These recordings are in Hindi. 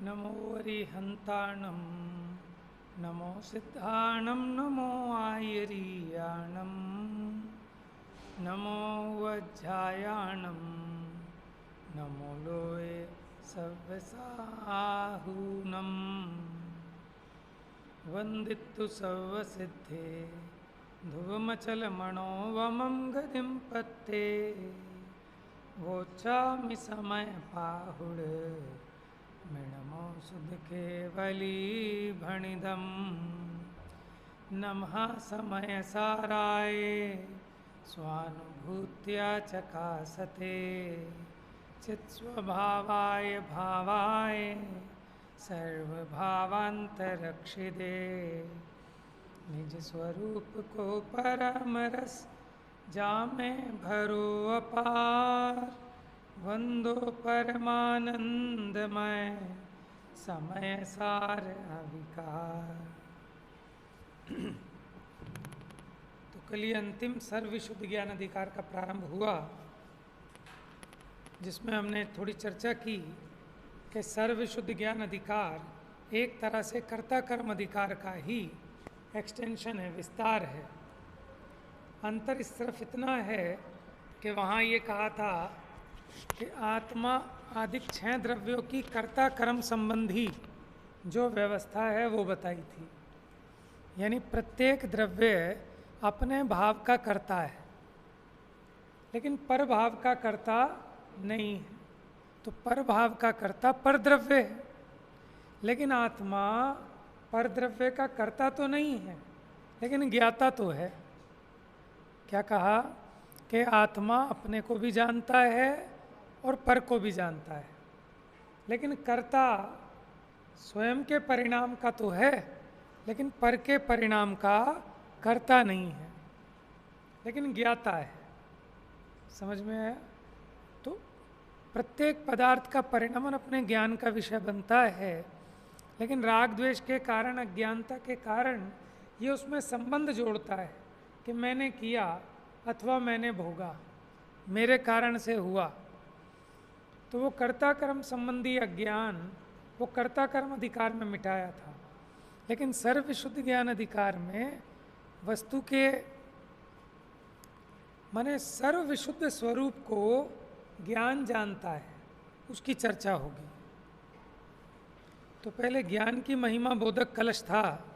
नमो अरिहन्ताणं नमो सिद्धाणं नमो आयरीयाणं नमो वज्रायाणं नमो लोये सव्यसाहूनं वन्दितु सर्वसिद्धे ध्रुवमचलमणोवमं गतिं पत्ते वोचामि समयपाहुड मृणमो सुधकेवली भणिदं नमः समयसाराय स्वानुभूत्या चकासते चित्स्वभावाय भावाय सर्वभावान्तरक्षिदे निज स्वरूप को परम रस जामे भरो अपार वंदो परमानंदमय समय सार अविकार। तो कल ये अंतिम सर्वविशुद्ध ज्ञान अधिकार का प्रारंभ हुआ, जिसमें हमने थोड़ी चर्चा की कि सर्वविशुद्ध ज्ञान अधिकार एक तरह से कर्ता कर्म अधिकार का ही एक्सटेंशन है, विस्तार है। अंतर इस तरफ इतना है कि वहाँ ये कहा था कि आत्मा आदि 6 द्रव्यों की कर्ता कर्म संबंधी जो व्यवस्था है वो बताई थी। यानी प्रत्येक द्रव्य अपने भाव का कर्ता है, लेकिन पर भाव का कर्ता नहीं है। तो पर भाव का कर्ता पर द्रव्य है, लेकिन आत्मा पर द्रव्य का कर्ता तो नहीं है, लेकिन ज्ञाता तो है। क्या कहा कि आत्मा अपने को भी जानता है और पर को भी जानता है, लेकिन कर्ता स्वयं के परिणाम का तो है, लेकिन पर के परिणाम का कर्ता नहीं है, लेकिन ज्ञाता है। समझ में आया? तो प्रत्येक पदार्थ का परिणमन अपने ज्ञान का विषय बनता है, लेकिन राग द्वेष के कारण, अज्ञानता के कारण ये उसमें संबंध जोड़ता है कि मैंने किया अथवा मैंने भोगा, मेरे कारण से हुआ। तो वो कर्ता कर्म संबंधी अज्ञान वो कर्ता कर्म अधिकार में मिटाया था, लेकिन सर्वविशुद्ध ज्ञान अधिकार में वस्तु के माने सर्वविशुद्ध स्वरूप को ज्ञान जानता है, उसकी चर्चा होगी। तो पहले ज्ञान की महिमा बोधक कलश था।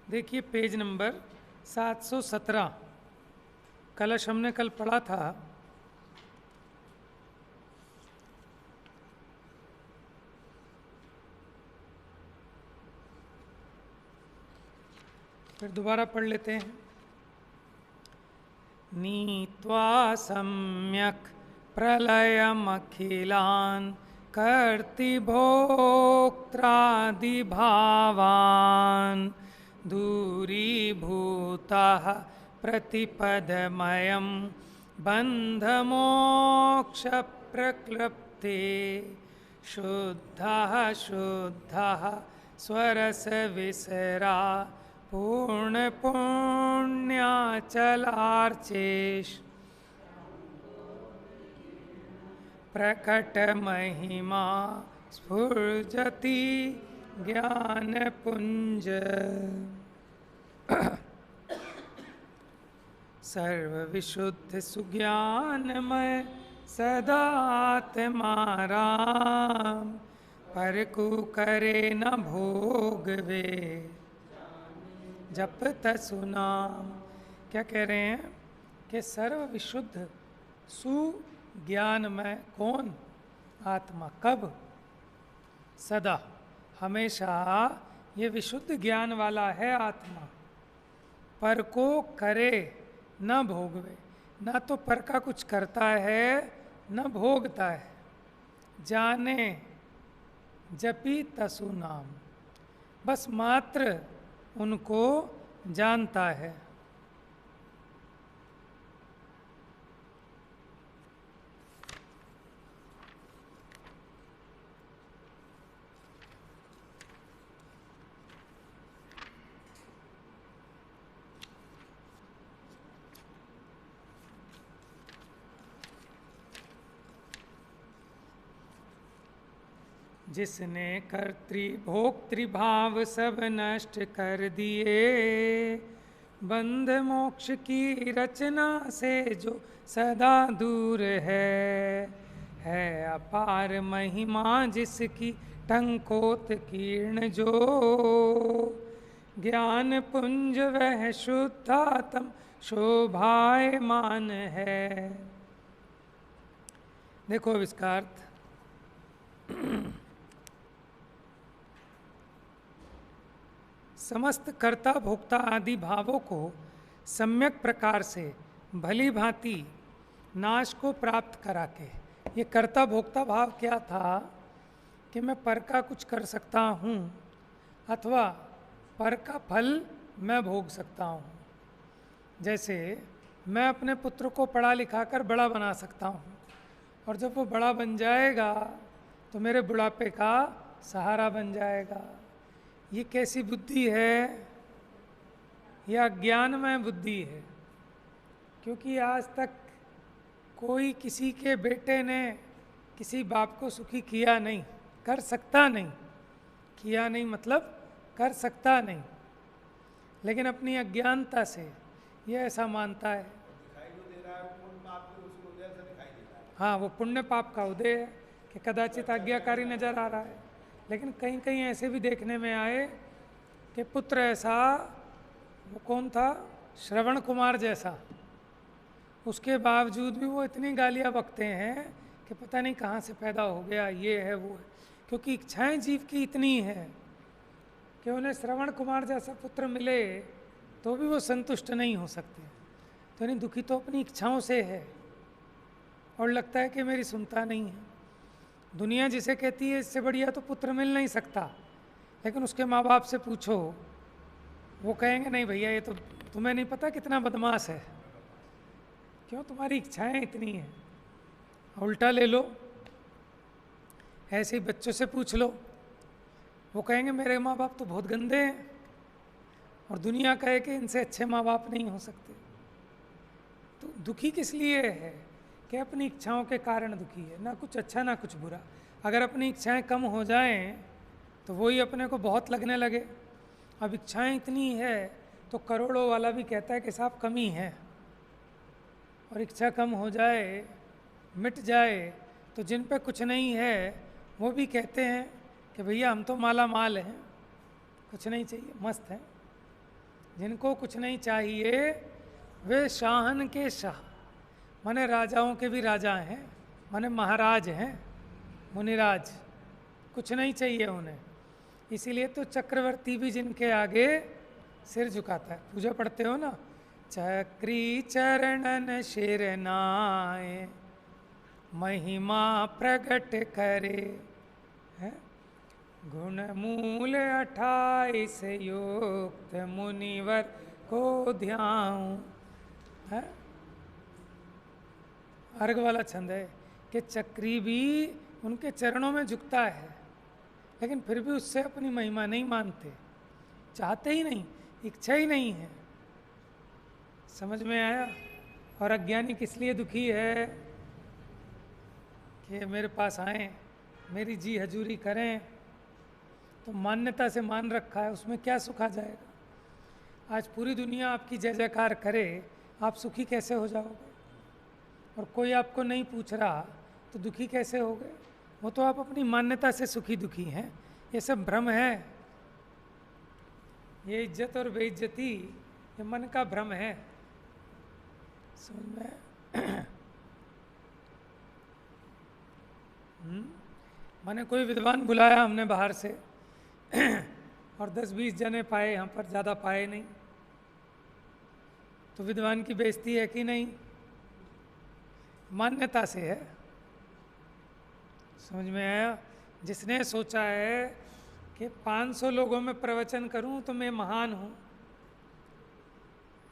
देखिए पेज नंबर 717, कलश हमने कल पढ़ा था। फिर दोबारा पढ़ लेते हैं। नीत्वा सम्यक प्रलयमखिलान् कर्तृभोक्त्रादिभावान् दूरीभूतः प्रतिपदमयं बन्धमोक्षप्रक्लृप्ते शुद्धः शुद्धः स्वरसविसरा पूर्णपुण्याचलार्चेश प्रकटमहिमा स्फुर्जति ज्ञानपुञ्ज सर्वविशुद्ध सुज्ञानमय सदात्माराम पर को करे न भोगवे जप तसुनाम। क्या कह रहे हैं कि सर्व विशुद्ध सुज्ञानमय कौन? आत्मा। कब? सदा, हमेशा ये विशुद्ध ज्ञान वाला है आत्मा। पर को करे न भोगवे, ना तो पर का कुछ करता है न भोगता है। जाने जपी तसु नाम, बस मात्र उनको जानता है। जिसने कर्तृभोक्तृभाव सब नष्ट कर दिए, बंध मोक्ष की रचना से जो सदा दूर है अपार महिमा जिसकी टंकोत कीर्ण जो, ज्ञान पुंज वह शुद्धात्म शोभायमान है। देखो अब इसका अर्थ, समस्त कर्ता भोक्ता आदि भावों को सम्यक प्रकार से भली भांति नाश को प्राप्त करा के, ये कर्ता भोक्ता भाव क्या था कि मैं पर का कुछ कर सकता हूँ अथवा पर का फल मैं भोग सकता हूँ। जैसे मैं अपने पुत्र को पढ़ा लिखा कर बड़ा बना सकता हूँ, और जब वो बड़ा बन जाएगा तो मेरे बुढ़ापे का सहारा बन जाएगा। ये कैसी बुद्धि है? यह अज्ञानमय बुद्धि है, क्योंकि आज तक कोई किसी के बेटे ने किसी बाप को सुखी किया नहीं, कर सकता नहीं, किया नहीं मतलब कर सकता नहीं, लेकिन अपनी अज्ञानता से ये ऐसा मानता है। हाँ, वो पुण्य पाप का उदय है कि कदाचित आज्ञाकारी नजर आ रहा है, लेकिन कहीं कहीं ऐसे भी देखने में आए कि पुत्र ऐसा, वो कौन था, श्रवण कुमार जैसा, उसके बावजूद भी वो इतनी गालियाँ बकते हैं कि पता नहीं कहाँ से पैदा हो गया, ये है वो है, क्योंकि इच्छाएं जीव की इतनी है कि उन्हें श्रवण कुमार जैसा पुत्र मिले तो भी वो संतुष्ट नहीं हो सकते। तो नहीं, दुखी तो अपनी इच्छाओं से है और लगता है कि मेरी सुनता नहीं है। दुनिया जिसे कहती है इससे बढ़िया तो पुत्र मिल नहीं सकता, लेकिन उसके माँ बाप से पूछो, वो कहेंगे नहीं भैया, ये तो तुम्हें नहीं पता कितना बदमाश है, क्यों तुम्हारी इच्छाएं इतनी हैं। उल्टा ले लो, ऐसे ही बच्चों से पूछ लो, वो कहेंगे मेरे माँ बाप तो बहुत गंदे हैं, और दुनिया कहे कि इनसे अच्छे माँ बाप नहीं हो सकते। तो दुखी किस लिए है कि अपनी इच्छाओं के कारण दुखी है, ना कुछ अच्छा ना कुछ बुरा। अगर अपनी इच्छाएं कम हो जाएं तो वही अपने को बहुत लगने लगे। अब इच्छाएं इतनी है तो करोड़ों वाला भी कहता है कि साहब कमी है, और इच्छा कम हो जाए, मिट जाए, तो जिन पे कुछ नहीं है वो भी कहते हैं कि भैया हम तो माला माल हैं, कुछ नहीं चाहिए, मस्त हैं। जिनको कुछ नहीं चाहिए वे शाहन के शाह, माने राजाओं के भी राजा हैं, माने महाराज हैं, मुनिराज, कुछ नहीं चाहिए उन्हें। इसीलिए तो चक्रवर्ती भी जिनके आगे सिर झुकाता है। पूजा पढ़ते हो ना, चक्री चरणन शिरनाए महिमा प्रगट करे, है गुण मूल 28 युक्त मुनिवर को ध्याऊं, है अर्घ वाला छंद है कि चक्री भी उनके चरणों में झुकता है, लेकिन फिर भी उससे अपनी महिमा नहीं मानते, चाहते ही नहीं, इच्छा ही नहीं है। समझ में आया? और अज्ञानी किस लिए दुखी है कि मेरे पास आए, मेरी जी हजूरी करें, तो मान्यता से मान रखा है, उसमें क्या सुख आ जाएगा। आज पूरी दुनिया आपकी जय जयकार करे, आप सुखी कैसे हो जाओगे? और कोई आपको नहीं पूछ रहा तो दुखी कैसे हो गए? वो तो आप अपनी मान्यता से सुखी दुखी हैं। ये सब भ्रम है, ये इज्जत और बेइज्जती ये मन का भ्रम है। समझ में? मैंने कोई विद्वान बुलाया हमने बाहर से और 10-20 जने पाए, यहाँ पर ज़्यादा पाए नहीं, तो विद्वान की बेइज्जती है कि नहीं? मान्यता से है। समझ में आया? जिसने सोचा है कि 500 लोगों में प्रवचन करूं तो मैं महान हूं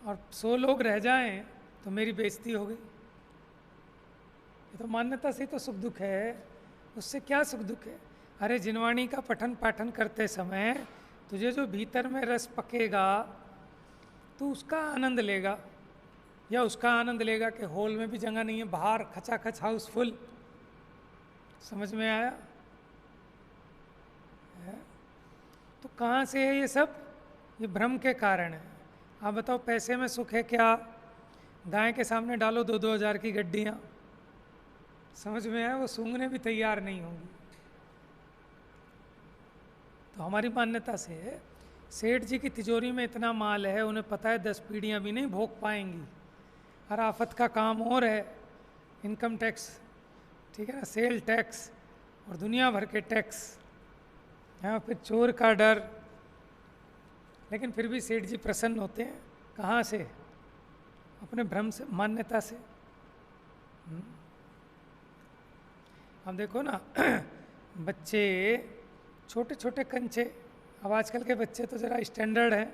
और 100 लोग रह जाएं तो मेरी बेइज्जती हो गई, ये तो मान्यता से तो सुख दुख है। उससे क्या सुख दुख है? अरे जिनवाणी का पठन पाठन करते समय तुझे जो भीतर में रस पकेगा तो उसका आनंद लेगा, या उसका आनंद लेगा कि हॉल में भी जगह नहीं है, बाहर खचाखच हाउसफुल। समझ में आया है? तो कहाँ से है ये सब? ये भ्रम के कारण है। आप बताओ, पैसे में सुख है क्या? गाय के सामने डालो 2-2 हज़ार की गड्डियाँ, समझ में आया? वो सूंघने भी तैयार नहीं होंगी। तो हमारी मान्यता से है, सेठ जी की तिजोरी में इतना माल है, उन्हें पता है 10 पीढ़ियाँ भी नहीं भोग पाएंगी। हर आफत का काम और है, इनकम टैक्स, ठीक है ना, सेल टैक्स और दुनिया भर के टैक्स, हाँ, फिर चोर का डर। लेकिन फिर भी सेठ जी प्रसन्न होते हैं। कहाँ से? अपने भ्रम से, मान्यता से। अब देखो ना बच्चे छोटे छोटे कंचे, अब आजकल के बच्चे तो ज़रा स्टैंडर्ड हैं,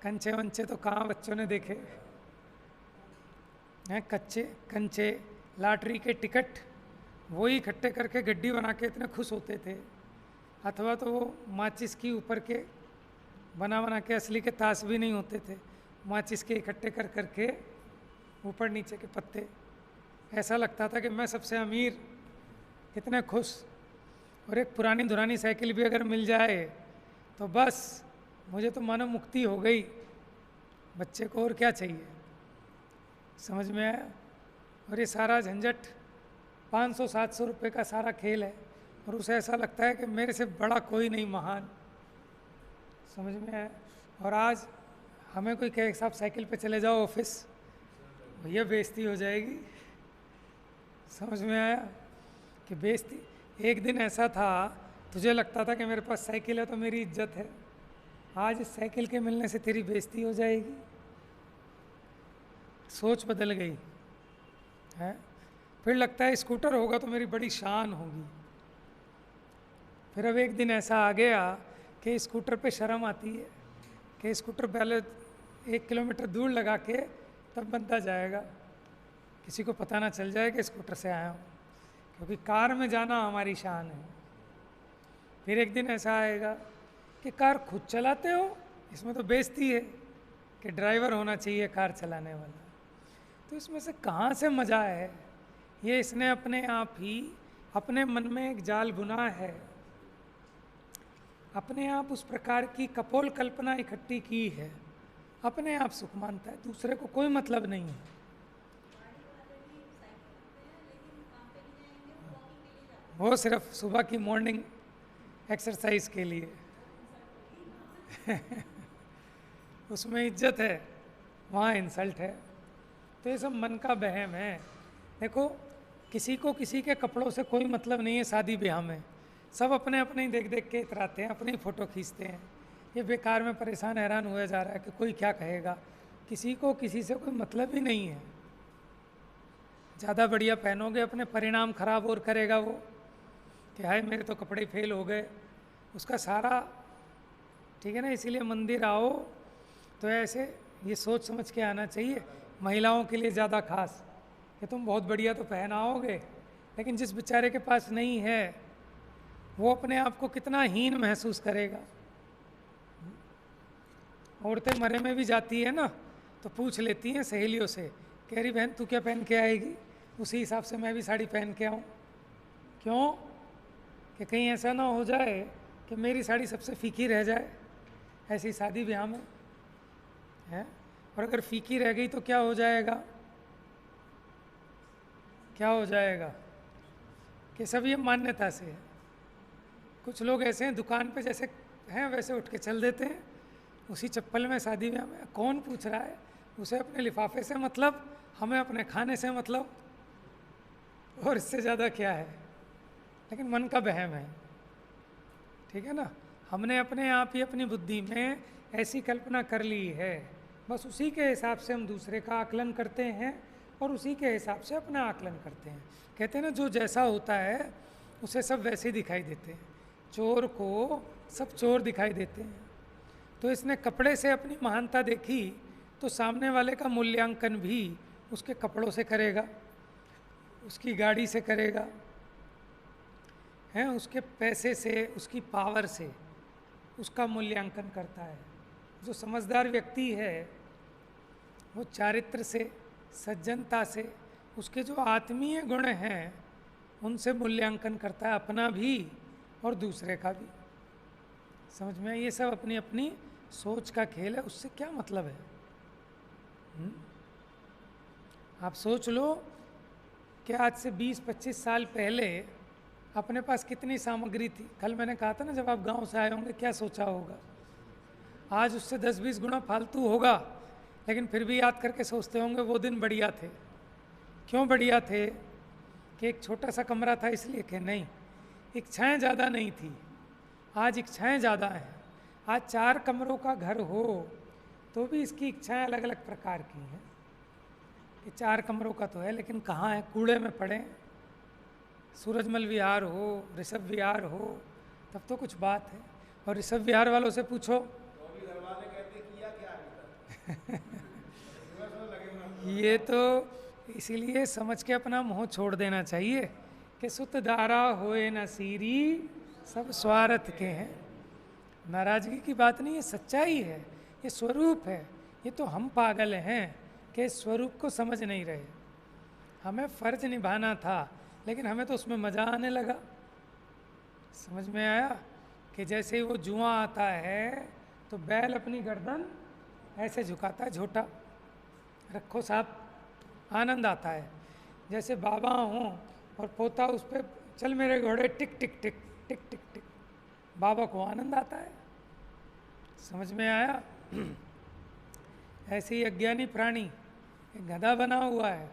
कंचे वंचे तो कहाँ बच्चों ने देखे हैं। कच्चे कंचे, लॉटरी के टिकट वही इकट्ठे करके गड्डी बना के इतने खुश होते थे। अथवा तो वो माचिस की ऊपर के बना के, असली के ताश भी नहीं होते थे, माचिस के इकट्ठे कर करके ऊपर नीचे के पत्ते, ऐसा लगता था कि मैं सबसे अमीर, कितने खुश। और एक पुरानी दुरानी साइकिल भी अगर मिल जाए तो बस मुझे तो मानो मुक्ति हो गई। बच्चे को और क्या चाहिए? समझ में आया? और ये सारा झंझट 500-700 रुपये का सारा खेल है, और उसे ऐसा लगता है कि मेरे से बड़ा कोई नहीं महान। समझ में आया? और आज हमें कोई कहे साहब साइकिल पे चले जाओ ऑफिस, भैया बेइज्जती हो जाएगी। समझ में आया कि बेइज्जती? एक दिन ऐसा था, तुझे लगता था कि मेरे पास साइकिल है तो मेरी इज्जत है, आज इस साइकिल के मिलने से तेरी बेइज्जती हो जाएगी। सोच बदल गई है। फिर लगता है स्कूटर होगा तो मेरी बड़ी शान होगी। फिर अब एक दिन ऐसा आ गया कि स्कूटर पे शर्म आती है कि स्कूटर पहले 1 किलोमीटर दूर लगा के तब बनता जाएगा, किसी को पता ना चल जाए कि स्कूटर से आया हूँ, क्योंकि कार में जाना हमारी शान है। फिर एक दिन ऐसा आएगा कि कार खुद चलाते हो, इसमें तो बेइज्जती है कि ड्राइवर होना चाहिए कार चलाने वाला। तो इसमें से कहाँ से मज़ा है? ये इसने अपने आप ही अपने मन में एक जाल बुना है, अपने आप उस प्रकार की कपोल कल्पना इकट्ठी की है, अपने आप सुख मानता है, दूसरे को कोई मतलब नहीं है। वो सिर्फ सुबह की मॉर्निंग एक्सरसाइज के लिए उसमें इज्जत है, वहाँ इंसल्ट है। तो ये सब मन का बहम है। देखो, किसी को किसी के कपड़ों से कोई मतलब नहीं है। शादी ब्याह में सब अपने अपने ही देख देख के इतराते हैं, अपनी फ़ोटो खींचते हैं। ये बेकार में परेशान हैरान हुआ जा रहा है कि कोई क्या कहेगा। किसी को किसी से कोई मतलब ही नहीं है। ज़्यादा बढ़िया पहनोगे अपने परिणाम खराब और करेगा वो कि हाय मेरे तो कपड़े फेल हो गए, उसका सारा, ठीक है ना। इसीलिए मंदिर आओ तो ऐसे ये सोच समझ के आना चाहिए। महिलाओं के लिए ज़्यादा खास कि तुम बहुत बढ़िया तो पहनाओगे, लेकिन जिस बेचारे के पास नहीं है वो अपने आप को कितना हीन महसूस करेगा। औरतें मरे में भी जाती है ना तो पूछ लेती हैं सहेलियों से, कह रही बहन तू क्या पहन के आएगी, उसी हिसाब से मैं भी साड़ी पहन के आऊँ। क्यों? कि कहीं ऐसा ना हो जाए कि मेरी साड़ी सबसे फीकी रह जाए ऐसी शादी ब्याह में है। और अगर फीकी रह गई तो क्या हो जाएगा? क्या हो जाएगा कि सब ये मान्यता से है। कुछ लोग ऐसे हैं दुकान पे जैसे हैं वैसे उठ के चल देते हैं, उसी चप्पल में शादी ब्याह में। कौन पूछ रहा है? उसे अपने लिफाफे से मतलब, हमें अपने खाने से मतलब, और इससे ज़्यादा क्या है? लेकिन मन का बहम है, ठीक है ना। हमने अपने आप ही अपनी बुद्धि में ऐसी कल्पना कर ली है, बस उसी के हिसाब से हम दूसरे का आकलन करते हैं और उसी के हिसाब से अपना आकलन करते हैं। कहते हैं ना, जो जैसा होता है उसे सब वैसे ही दिखाई देते हैं। चोर को सब चोर दिखाई देते हैं। तो इसने कपड़े से अपनी महानता देखी, तो सामने वाले का मूल्यांकन भी उसके कपड़ों से करेगा, उसकी गाड़ी से करेगा, हैं, उसके पैसे से, उसकी पावर से उसका मूल्यांकन करता है। जो समझदार व्यक्ति है वो चारित्र से, सज्जनता से, उसके जो आत्मीय गुण हैं उनसे मूल्यांकन करता है, अपना भी और दूसरे का भी। समझ में? ये सब अपनी अपनी सोच का खेल है, उससे क्या मतलब है? आप सोच लो कि आज से 20-25 साल पहले अपने पास कितनी सामग्री थी। कल मैंने कहा था ना, जब आप गांव से आए होंगे क्या सोचा होगा। आज उससे 10-20 गुना फालतू होगा, लेकिन फिर भी याद करके सोचते होंगे वो दिन बढ़िया थे। क्यों बढ़िया थे? कि एक छोटा सा कमरा था इसलिए कि नहीं, इच्छाएं ज़्यादा नहीं थी। आज इच्छाएं ज़्यादा हैं। आज 4 कमरों का घर हो तो भी इसकी इच्छाएं अलग अलग प्रकार की हैं। कि 4 कमरों का तो है, लेकिन कहाँ है? कूड़े में पड़े। सूरजमल विहार हो, ऋषभ विहार हो, तब तो कुछ बात है। और ऋषभ विहार वालों से पूछो तो भी घर वाले कहते किया क्या अभी तक? ये तो इसीलिए समझ के अपना मुँह छोड़ देना चाहिए कि सुत दारा होए न सीरी, सब स्वार्थ के हैं। नाराजगी की बात नहीं है, सच्चाई है, ये स्वरूप है। ये तो हम पागल हैं कि स्वरूप को समझ नहीं रहे। हमें फर्ज निभाना था, लेकिन हमें तो उसमें मज़ा आने लगा। समझ में आया कि जैसे ही वो जुआ आता है तो बैल अपनी गर्दन ऐसे झुकाता है, झोटा रखो साहब, आनंद आता है। जैसे बाबा हों और पोता उस पर, चल मेरे घोड़े, टिक टिक टिक टिक टिक टिक, बाबा को आनंद आता है। समझ में आया? ऐसे ही अज्ञानी प्राणी एक गधा बना हुआ है।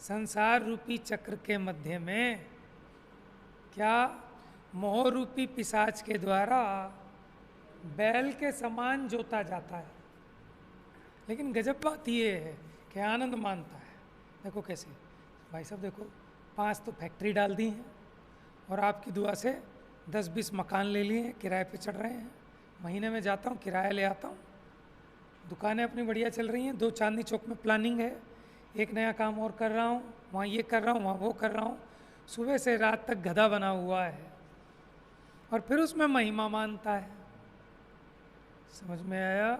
संसार रूपी चक्र के मध्य में क्या मोह रूपी पिशाच के द्वारा बैल के समान जोता जाता है। लेकिन गजब बात ये है कि आनंद मानता है। देखो कैसे भाई साहब, देखो 5 तो फैक्ट्री डाल दी हैं और आपकी दुआ से 10-20 मकान ले लिए हैं, किराए पे चढ़ रहे हैं। महीने में जाता हूँ, किराया ले आता हूँ। दुकानें अपनी बढ़िया चल रही हैं। 2 चांदनी चौक में प्लानिंग है, एक नया काम और कर रहा हूँ, वहाँ ये कर रहा हूँ, वहाँ वो कर रहा हूँ। सुबह से रात तक गधा बना हुआ है और फिर उसमें महिमा मानता है। समझ में आया?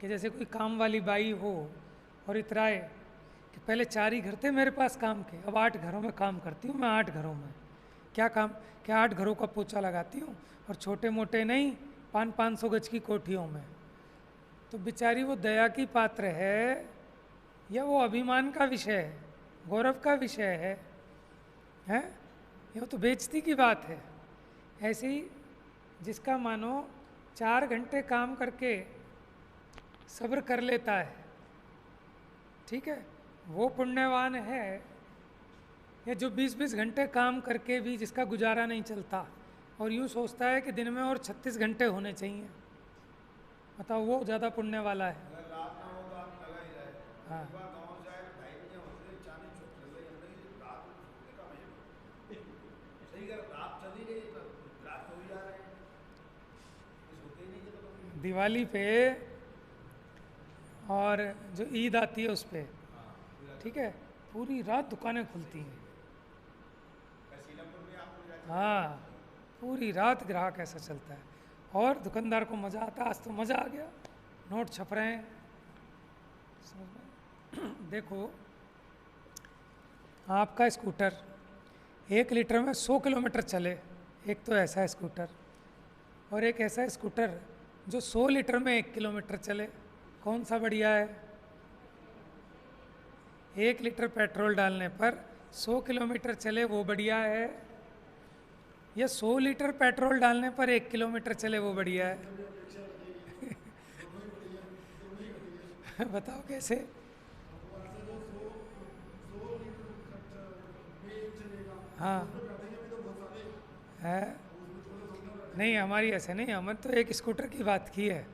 कि जैसे कोई काम वाली बाई हो और इतराए कि पहले 4 ही घर थे मेरे पास काम के, अब 8 घरों में काम करती हूँ मैं। 8 घरों में क्या काम? क्या 8 घरों का पोछा लगाती हूँ, और छोटे मोटे नहीं, 500 गज की कोठियों में। तो बेचारी वो दया की पात्र है या वो अभिमान का विषय है, गौरव का विषय है? हैं? ये तो बेइज्जती की बात है। ऐसे ही जिसका मानो 4 घंटे काम करके सब्र कर लेता है, ठीक है, वो पुण्यवान है, या जो 20-20 घंटे काम करके भी जिसका गुजारा नहीं चलता और यूँ सोचता है कि दिन में और 36 घंटे होने चाहिए? बताओ, वो ज़्यादा पुण्य वाला है। अगर रात ना हो तो आप लगा ही जाए। हाँ, एक बार गाँव जाए, 2:30 बजे होते चांदनी चौक चल रही है, रात में सोने का मजा सही कर, रात चली गई तो रात हो ही जा रहे हैं, सोते ही नहीं थे। तो दिवाली पे और जो ईद आती है उस पर, ठीक है, पूरी रात दुकानें खुलती हैं। सीलमपुर में आप लोग जाते हाँ, पूरी रात ग्राहक ऐसा चलता है और दुकानदार को मज़ा आता है। आज तो मज़ा आ गया, नोट छप रहे हैं। समझ में? देखो, आपका स्कूटर 1 लीटर में 100 किलोमीटर चले, एक तो ऐसा स्कूटर, और एक ऐसा स्कूटर जो 100 लीटर में 1 किलोमीटर चले, कौन सा बढ़िया है? 1 लीटर पेट्रोल डालने पर 100 किलोमीटर चले वो बढ़िया है, या 100 लीटर पेट्रोल डालने पर 1 किलोमीटर चले वो बढ़िया है? बताओ कैसे? हाँ है, नहीं हमारी ऐसे नहीं, हमने तो एक स्कूटर की बात की है।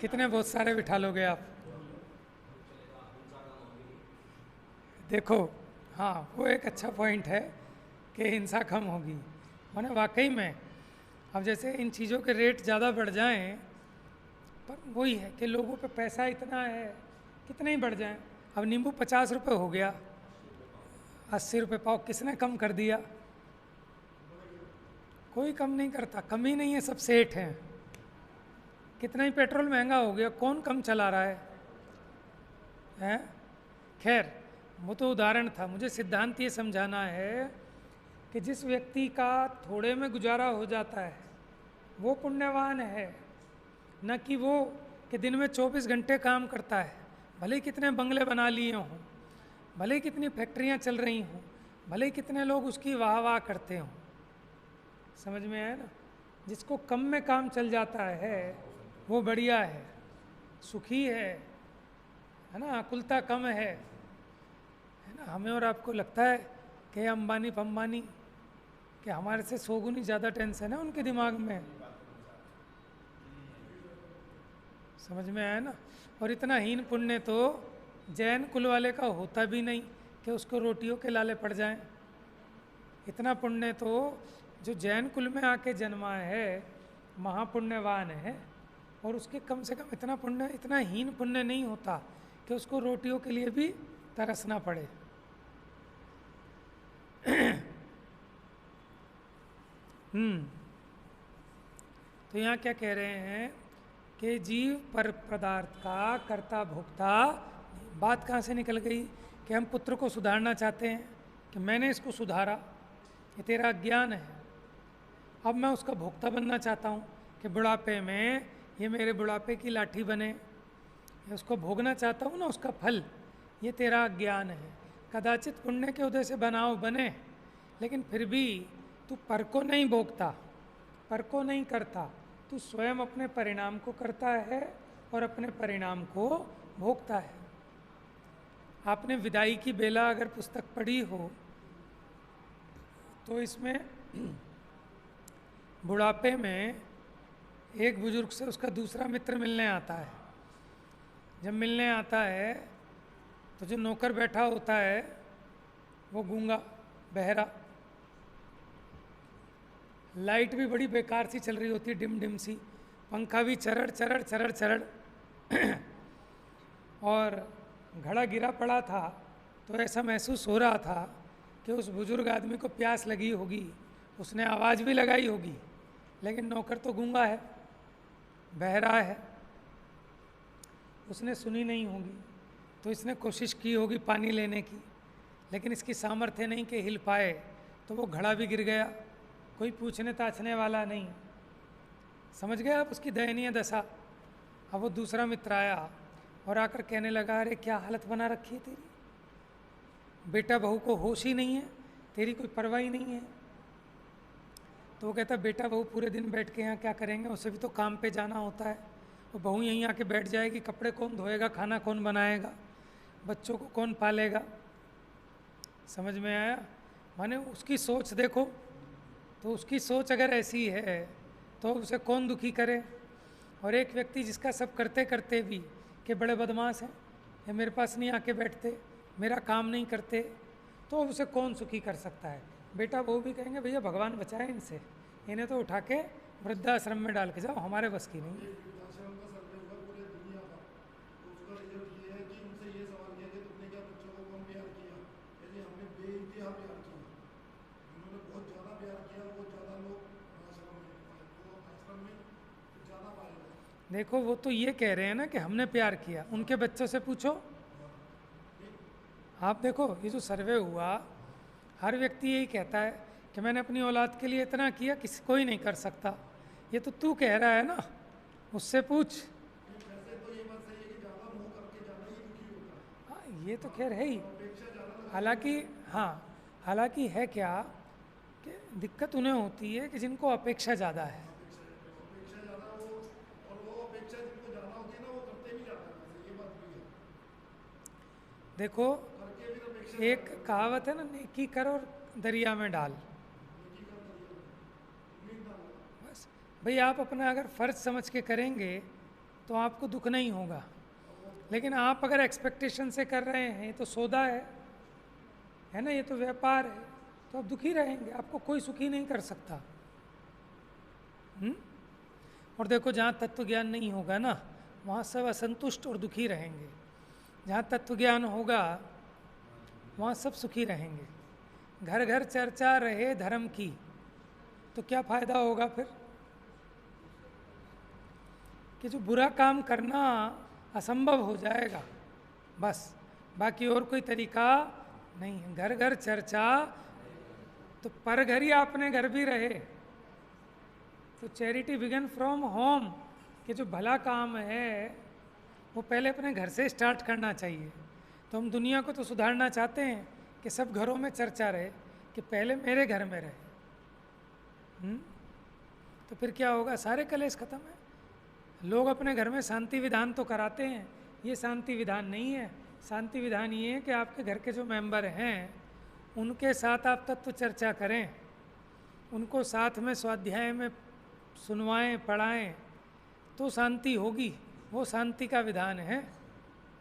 कितने बहुत सारे बिठा लोगे आप? देखो, हाँ वो एक अच्छा पॉइंट है कि हिंसा कम होगी। मैंने वाकई में अब जैसे इन चीज़ों के रेट ज़्यादा बढ़ जाएं, पर वही है कि लोगों पे पैसा इतना है, कितने ही बढ़ जाएं। अब नींबू 50 रुपये हो गया, 80 रुपये पाव, किसने कम कर दिया? कोई कम नहीं करता, कम ही नहीं है, सब सेठ हैं। कितना ही पेट्रोल महंगा हो गया, कौन कम चला रहा है? हैं? खैर, वो तो उदाहरण था। मुझे सिद्धांत ये समझाना है कि जिस व्यक्ति का थोड़े में गुजारा हो जाता है वो पुण्यवान है, न कि वो कि दिन में 24 घंटे काम करता है, भले ही कितने बंगले बना लिए हों, भले ही कितनी फैक्ट्रियां चल रही हों, भले ही कितने लोग उसकी वाह वाह करते हों। समझ में आया ना? जिसको कम में काम चल जाता है वो बढ़िया है, सुखी है ना? आकुलता कम है ना? हमें और आपको लगता है कि अंबानी फंबानी कि हमारे से 100 गुनी ज़्यादा टेंशन है उनके दिमाग में। समझ में आया ना? और इतना हीन पुण्य तो जैन कुल वाले का होता भी नहीं कि उसको रोटियों के लाले पड़ जाएं। इतना पुण्य तो जो जैन कुल में आके जन्मा है महापुण्यवान है, और उसके कम से कम इतना पुण्य, इतना हीन पुण्य नहीं होता कि उसको रोटियों के लिए भी तरसना पड़े। तो यहाँ क्या कह रहे हैं कि जीव पर पदार्थ का कर्ता भोक्ता। बात कहाँ से निकल गई कि हम पुत्र को सुधारना चाहते हैं कि मैंने इसको सुधारा, ये तेरा ज्ञान है। अब मैं उसका भोक्ता बनना चाहता हूँ कि बुढ़ापे में ये मेरे बुढ़ापे की लाठी बने, उसको भोगना चाहता हूँ ना उसका फल, ये तेरा ज्ञान है। कदाचित पुण्य के उदय से बनाव बने, लेकिन फिर भी तू पर को नहीं भोगता, पर को नहीं करता, तू स्वयं अपने परिणाम को करता है और अपने परिणाम को भोगता है। आपने विदाई की बेला अगर पुस्तक पढ़ी हो तो इसमें बुढ़ापे में एक बुजुर्ग से उसका दूसरा मित्र मिलने आता है। जब मिलने आता है तो जो नौकर बैठा होता है वो गूंगा बहरा, लाइट भी बड़ी बेकार सी चल रही होती है, डिम डिम सी, पंखा भी चरड़ चरड़ चरड़ चरड़ और घड़ा गिरा पड़ा था। तो ऐसा महसूस हो रहा था कि उस बुजुर्ग आदमी को प्यास लगी होगी, उसने आवाज़ भी लगाई होगी, लेकिन नौकर तो गूंगा है, बहरा है, उसने सुनी नहीं होगी। तो इसने कोशिश की होगी पानी लेने की, लेकिन इसकी सामर्थ्य नहीं कि हिल पाए, तो वो घड़ा भी गिर गया, कोई पूछने ताछने वाला नहीं। समझ गए आप उसकी दयनीय दशा? अब वो दूसरा मित्र आया और आकर कहने लगा, अरे क्या हालत बना रखी है तेरी, बेटा बहू को होश ही नहीं है, तेरी कोई परवाह ही नहीं है। तो वो कहता, बेटा बहू पूरे दिन बैठ के यहाँ क्या करेंगे, उसे भी तो काम पे जाना होता है। वो बहू यहीं आके बैठ जाएगी, कपड़े कौन धोएगा, खाना कौन बनाएगा, बच्चों को कौन पालेगा। समझ में आया? माने उसकी सोच देखो, तो उसकी सोच अगर ऐसी है तो उसे कौन दुखी करे। और एक व्यक्ति जिसका सब करते करते भी कि बड़े बदमाश हैं, ये मेरे पास नहीं आके बैठते, मेरा काम नहीं करते, तो उसे कौन सुखी कर सकता है। बेटा वो भी कहेंगे, भैया भगवान बचाए इनसे, इन्हें तो उठा के वृद्धाश्रम में डाल के जाओ, हमारे बस की नहीं। देखो वो तो ये कह रहे हैं ना कि हमने प्यार किया, उनके बच्चों से पूछो। आप देखो ये जो सर्वे हुआ, हर व्यक्ति यही कहता है कि मैंने अपनी औलाद के लिए इतना किया, किसी कोई नहीं कर सकता। ये तो तू कह रहा है ना, उससे पूछ। हाँ ये तो खैर है ही। हालांकि हाँ, हालांकि है क्या कि दिक्कत उन्हें होती है कि जिनको अपेक्षा ज़्यादा है। देखो एक कहावत है ना, नेकी कर और दरिया में डाल। बस भाई आप अपना अगर फ़र्ज समझ के करेंगे तो आपको दुख नहीं होगा, लेकिन आप अगर एक्सपेक्टेशन से कर रहे हैं तो सौदा है, है ना, ये तो व्यापार है, तो आप दुखी रहेंगे, आपको कोई सुखी नहीं कर सकता। और देखो जहाँ तत्व ज्ञान नहीं होगा ना, वहाँ सब असंतुष्ट और दुखी रहेंगे। जहाँ तत्व ज्ञान होगा वहाँ सब सुखी रहेंगे। घर घर चर्चा रहे धर्म की, तो क्या फायदा होगा फिर? कि जो बुरा काम करना असंभव हो जाएगा, बस, बाकी और कोई तरीका नहीं है। घर घर चर्चा, तो पर घर ही अपने घर भी रहे। तो चैरिटी बिगन फ्रॉम होम, कि जो भला काम है वो पहले अपने घर से स्टार्ट करना चाहिए। तो हम दुनिया को तो सुधारना चाहते हैं कि सब घरों में चर्चा रहे, कि पहले मेरे घर में रहे। तो फिर क्या होगा? सारे कलेश खत्म है। लोग अपने घर में शांति विधान तो कराते हैं, ये शांति विधान नहीं है। शांति विधान ये है कि आपके घर के जो मेंबर हैं उनके साथ आप तत्व चर्चा करें, उनको साथ में स्वाध्याय में सुनवाएं, पढ़ाएं, तो शांति होगी। वो शांति का विधान है,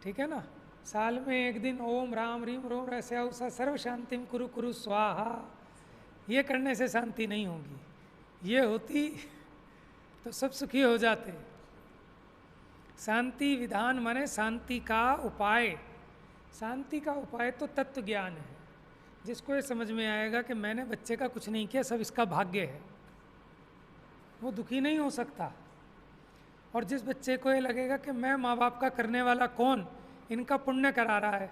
ठीक है ना। साल में एक दिन ओम राम रीम रोम ऐसे औसा सर्व शांतिम कुरु कुरु स्वाहा, ये करने से शांति नहीं होगी। ये होती तो सब सुखी हो जाते। शांति विधान माने शांति का उपाय। शांति का उपाय तो तत्व ज्ञान है। जिसको ये समझ में आएगा कि मैंने बच्चे का कुछ नहीं किया, सब इसका भाग्य है, वो दुखी नहीं हो सकता। और जिस बच्चे को ये लगेगा कि मैं माँ बाप का करने वाला कौन, इनका पुण्य करा रहा है,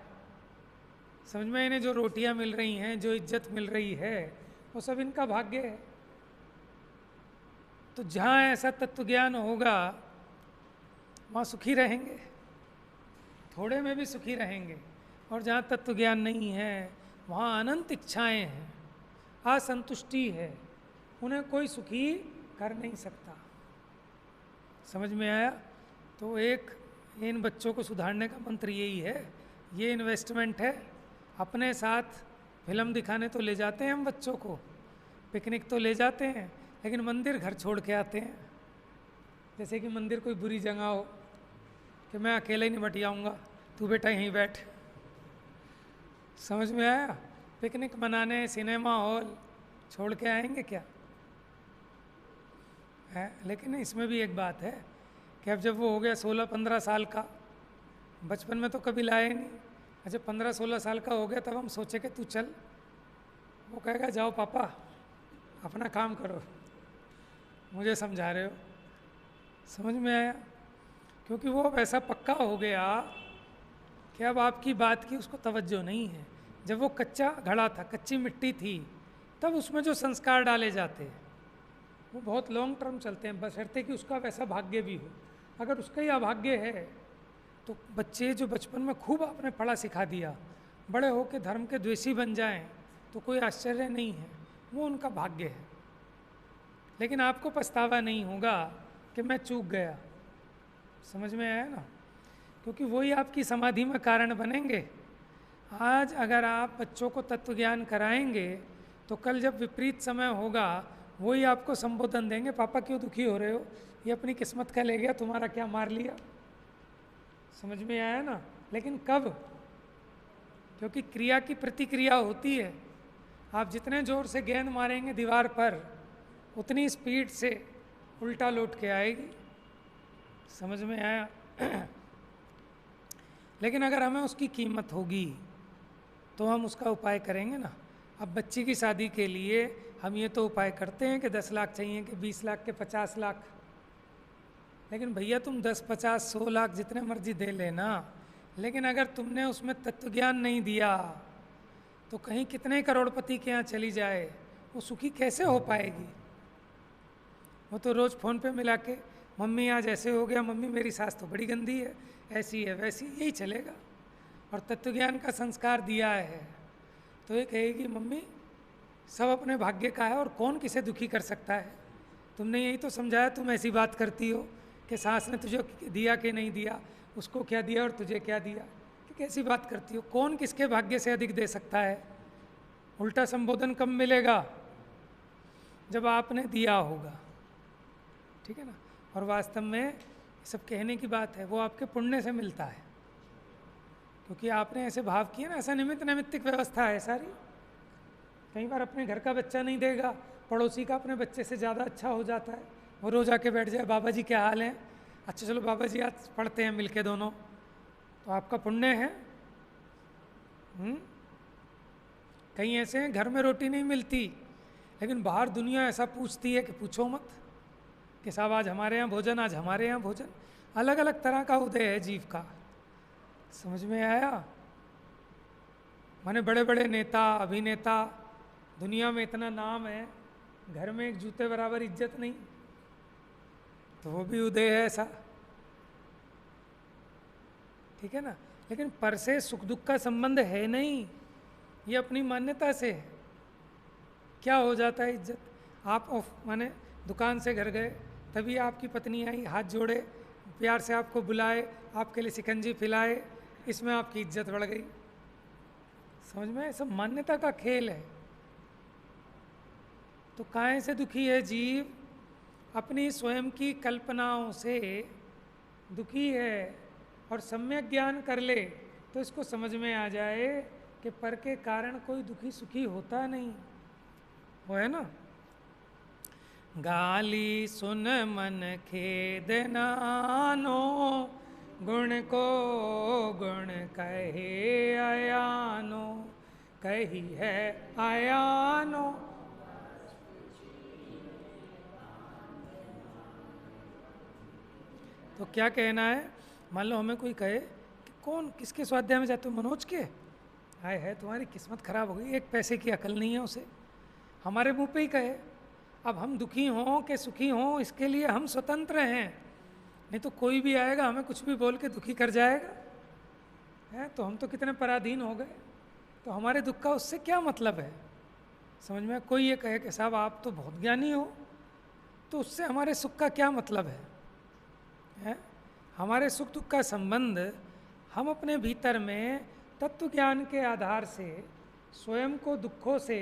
समझ में, इन्हें जो रोटियां मिल रही हैं, जो इज्जत मिल रही है, वो सब इनका भाग्य है। तो जहाँ ऐसा तत्व ज्ञान होगा वहाँ सुखी रहेंगे, थोड़े में भी सुखी रहेंगे। और जहाँ तत्व ज्ञान नहीं है वहाँ अनंत इच्छाएं हैं, असंतुष्टि है, उन्हें कोई सुखी कर नहीं सकता। समझ में आया? तो एक इन बच्चों को सुधारने का मंत्र यही है। ये इन्वेस्टमेंट है। अपने साथ फिल्म दिखाने तो ले जाते हैं हम बच्चों को, पिकनिक तो ले जाते हैं, लेकिन मंदिर घर छोड़ के आते हैं। जैसे कि मंदिर कोई बुरी जगह हो कि मैं अकेले ही निपट जाऊँगा, तू बेटा यहीं बैठ। समझ में आया? पिकनिक मनाने सिनेमा हॉल छोड़ के आएंगे क्या है? लेकिन इसमें भी एक बात है कि अब जब वो हो गया 16-15 साल का, बचपन में तो कभी लाए नहीं, अच्छा 15-16 साल का हो गया तब हम सोचे कि तू चल। वो कहेगा जाओ पापा अपना काम करो, मुझे समझा रहे हो। समझ में आया? क्योंकि वो वैसा पक्का हो गया कि अब आपकी बात की उसको तवज्जो नहीं है। जब वो कच्चा घड़ा था, कच्ची मिट्टी थी, तब उसमें जो संस्कार डाले जाते हैं वो बहुत लॉन्ग टर्म चलते हैं, बशर्ते कि उसका वैसा भाग्य भी हो। अगर उसका ही अभाग्य है तो बच्चे जो बचपन में खूब आपने पढ़ा सिखा दिया, बड़े होकर धर्म के द्वेषी बन जाएं तो कोई आश्चर्य नहीं है, वो उनका भाग्य है। लेकिन आपको पछतावा नहीं होगा कि मैं चूक गया। समझ में आया ना? क्योंकि वही आपकी समाधि में कारण बनेंगे। आज अगर आप बच्चों को तत्व ज्ञान कराएंगे तो कल जब विपरीत समय होगा वही आपको संबोधन देंगे, पापा क्यों दुखी हो रहे हो, ये अपनी किस्मत का ले गया, तुम्हारा क्या मार लिया। समझ में आया ना? लेकिन कब? क्योंकि क्रिया की प्रतिक्रिया होती है। आप जितने जोर से गेंद मारेंगे दीवार पर, उतनी स्पीड से उल्टा लौट के आएगी। समझ में आया? लेकिन अगर हमें उसकी कीमत होगी तो हम उसका उपाय करेंगे ना। अब बच्ची की शादी के लिए हम ये तो उपाय करते हैं कि 10 लाख चाहिए, कि 20 लाख के 50 लाख। लेकिन भैया तुम 10, 50, 100 लाख जितने मर्जी दे लेना, लेकिन अगर तुमने उसमें तत्व ज्ञान नहीं दिया तो कहीं कितने करोड़पति के यहाँ चली जाए, वो सुखी कैसे हो पाएगी? वो तो रोज़ फ़ोन पे मिला के, मम्मी आज ऐसे हो गया, मम्मी मेरी सास तो बड़ी गंदी है, ऐसी है वैसी, यही चलेगा। और तत्व ज्ञान का संस्कार दिया है तो ये कहेगी मम्मी सब अपने भाग्य का है और कौन किसे दुखी कर सकता है। तुमने यही तो समझाया, तुम ऐसी बात करती हो कि सास ने तुझे दिया कि नहीं दिया, उसको क्या दिया और तुझे क्या दिया, कि कैसी बात करती हो, कौन किसके भाग्य से अधिक दे सकता है। उल्टा संबोधन कब मिलेगा? जब आपने दिया होगा, ठीक है ना। और वास्तव में सब कहने की बात है, वो आपके पुण्य से मिलता है। क्योंकि आपने ऐसे भाव किए ना, ऐसा निमित्त नैमित्तिक व्यवस्था है सारी। कई बार अपने घर का बच्चा नहीं देगा, पड़ोसी का अपने बच्चे से ज़्यादा अच्छा हो जाता है। वो रोज़ आके बैठ जाए, बाबा जी क्या हाल है, अच्छा चलो बाबा जी आज पढ़ते हैं मिलके दोनों, तो आपका पुण्य है। कहीं ऐसे हैं घर में रोटी नहीं मिलती, लेकिन बाहर दुनिया ऐसा पूछती है कि पूछो मत, कि साहब आज हमारे यहाँ भोजन, आज हमारे यहाँ भोजन। अलग अलग तरह का उदय है जीव का, समझ में आया? माने बड़े बड़े नेता, अभिनेता, दुनिया में इतना नाम है, घर में एक जूते बराबर इज्जत नहीं, तो वो भी उदय है ऐसा, ठीक है ना। लेकिन पर से सुख दुख का संबंध है नहीं, ये अपनी मान्यता से है। क्या हो जाता है इज्जत, आप माने दुकान से घर गए, तभी आपकी पत्नी आई, हाथ जोड़े, प्यार से आपको बुलाए, आपके लिए शिकंजी पिलाए, इसमें आपकी इज्जत बढ़ गई। समझ में? सब मान्यता का खेल है। तो काहे से दुखी है जीव? अपनी स्वयं की कल्पनाओं से दुखी है। और सम्यक ज्ञान कर ले तो इसको समझ में आ जाए कि पर के कारण कोई दुखी सुखी होता नहीं, वो है ना। गाली सुन मन खेद नानो, गुण को गुण कहे आयानो, कही है आयानो। तो क्या कहना है, मान लो हमें कोई कहे कि कौन किसके स्वाध्याय में जाते हो, मनोज के, हाय है तुम्हारी किस्मत खराब हो गई, एक पैसे की अकल नहीं है उसे, हमारे मुंह पे ही कहे। अब हम दुखी हों कि सुखी हों, इसके लिए हम स्वतंत्र हैं, नहीं तो कोई भी आएगा हमें कुछ भी बोल के दुखी कर जाएगा, है तो हम तो कितने पराधीन हो गए। तो हमारे दुख का उससे क्या मतलब है? समझ में? कोई ये कहे कि साहब आप तो बहुत ज्ञानी हो, तो उससे हमारे सुख का क्या मतलब है? हमारे सुख दुख का संबंध हम अपने भीतर में तत्व ज्ञान के आधार से स्वयं को दुखों से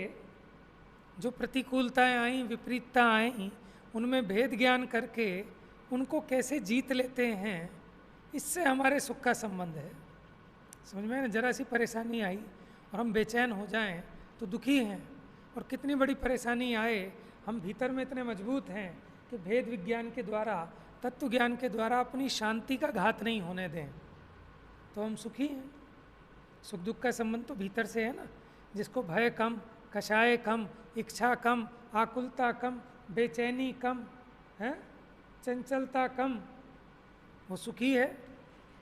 जो प्रतिकूलताएं आई, विपरीतता आई, उनमें भेद ज्ञान करके उनको कैसे जीत लेते हैं, इससे हमारे सुख का संबंध है। समझ में? जरा सी परेशानी आई और हम बेचैन हो जाएं तो दुखी हैं, और कितनी बड़ी परेशानी आए हम भीतर में इतने मजबूत हैं कि भेद विज्ञान के द्वारा, तत्व ज्ञान के द्वारा अपनी शांति का घात नहीं होने दें, तो हम सुखी हैं। सुख दुख का संबंध तो भीतर से है ना। जिसको भय कम, कषाय कम, इच्छा कम, आकुलता कम, बेचैनी कम है, चंचलता कम, वो सुखी है।